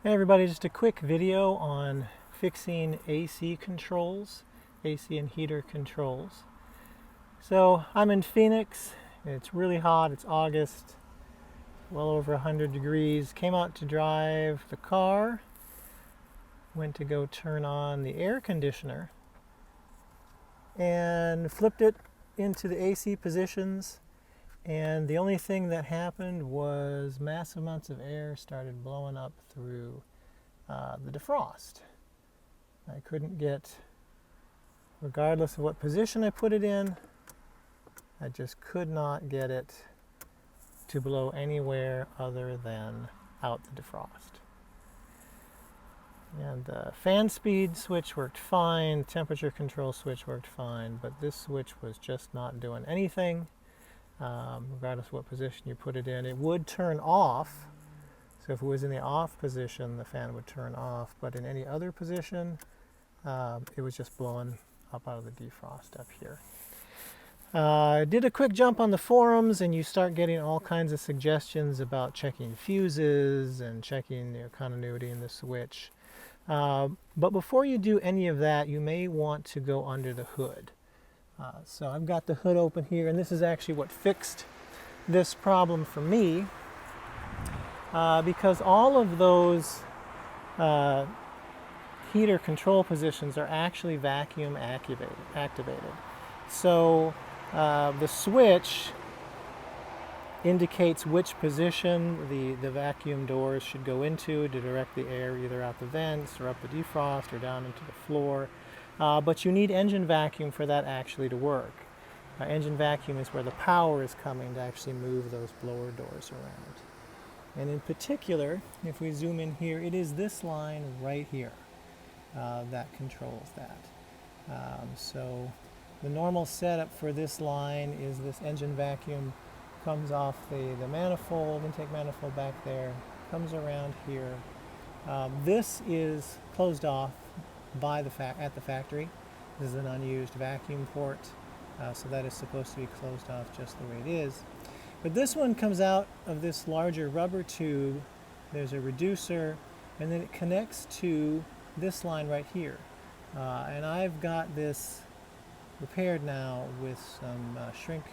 Hey everybody, just a quick video on fixing AC controls, AC and heater controls. So I'm in Phoenix, it's really hot, it's August, well over 100 degrees. Came out to drive the car, went to go turn on the air conditioner and flipped it into the AC positions, and the only thing that happened was massive amounts of air started blowing up through the defrost. I couldn't get, regardless of what position I put it in, I just could not get it to blow anywhere other than out the defrost. And the fan speed switch worked fine, temperature control switch worked fine, but this switch was just not doing anything. Regardless of what position you put it in, it would turn off. So if it was in the off position, the fan would turn off, but in any other position, it was just blowing up out of the defrost up here. I did a quick jump on the forums, and you start getting all kinds of suggestions about checking fuses and checking the continuity in the switch. But before you do any of that, you may want to go under the hood. So I've got the hood open here, and this is actually what fixed this problem for me, because all of those heater control positions are actually vacuum activated. So the switch indicates which position the vacuum doors should go into to direct the air either out the vents or up the defrost or down into the floor. But you need engine vacuum for that actually to work. Engine vacuum is where the power is coming to actually move those blower doors around. And in particular, if we zoom in here, it is this line right here that controls that. So the normal setup for this line is this engine vacuum comes off the manifold, intake manifold back there, comes around here. This is closed off by at the factory. This is an unused vacuum port, so that is supposed to be closed off just the way it is. But this one comes out of this larger rubber tube. There's a reducer, and then it connects to this line right here. And I've got this repaired now with some shrink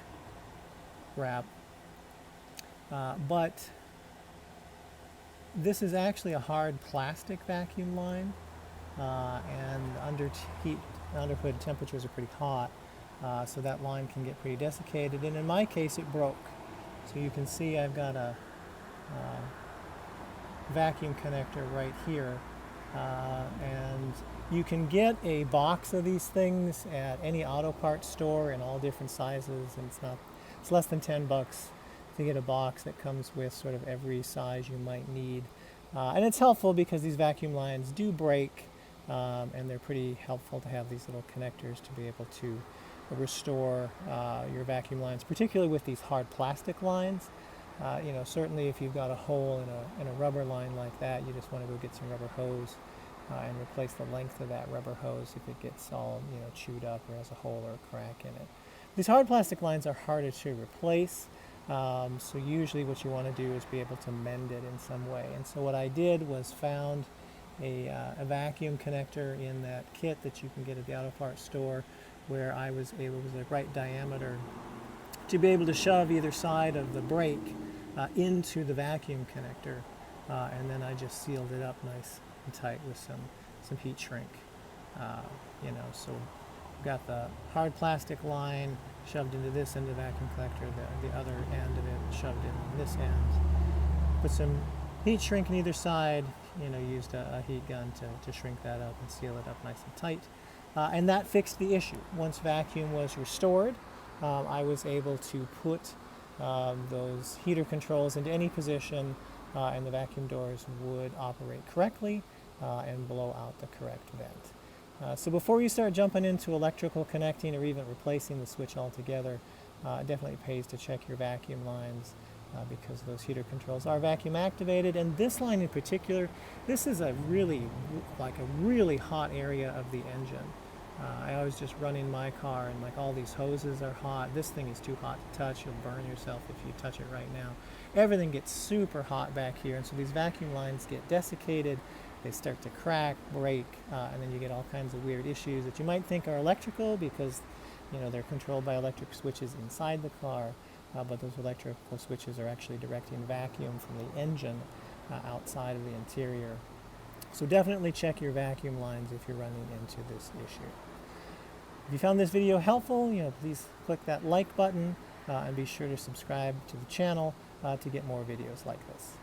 wrap. But this is actually a hard plastic vacuum line, and underhood temperatures are pretty hot, so that line can get pretty desiccated. And in my case, it broke. So you can see I've got a vacuum connector right here, and you can get a box of these things at any auto parts store in all different sizes, and it's less than $10 to get a box that comes with sort of every size you might need. And it's helpful because these vacuum lines do break, and they're pretty helpful to have these little connectors to be able to restore your vacuum lines, particularly with these hard plastic lines. Certainly if you've got a hole in a rubber line like that, you just want to go get some rubber hose and replace the length of that rubber hose if it gets all chewed up or has a hole or a crack in it. These hard plastic lines are harder to replace, so usually what you want to do is be able to mend it in some way. And so what I did was found a vacuum connector in that kit that you can get at the auto parts store, where I was able, it was the right diameter, to be able to shove either side of the brake into the vacuum connector, and then I just sealed it up nice and tight with some heat shrink. So got the hard plastic line shoved into this end of the vacuum collector, the other end of it shoved in this end. Put some heat shrink on either side, used a heat gun to shrink that up and seal it up nice and tight. And that fixed the issue. Once vacuum was restored, I was able to put those heater controls into any position, and the vacuum doors would operate correctly and blow out the correct vent. So before you start jumping into electrical connecting or even replacing the switch altogether, it definitely pays to check your vacuum lines, because those heater controls are vacuum activated. And this line in particular, this is a really hot area of the engine. I was just running my car, and all these hoses are hot. This thing is too hot to touch. You'll burn yourself if you touch it right now. everything gets super hot back here, and so these vacuum lines get desiccated, they start to crack, break, and then you get all kinds of weird issues that you might think are electrical because they're controlled by electric switches inside the car, but those electrical switches are actually directing vacuum from the engine outside of the interior. So definitely check your vacuum lines if you're running into this issue. If you found this video helpful, please click that like button and be sure to subscribe to the channel to get more videos like this.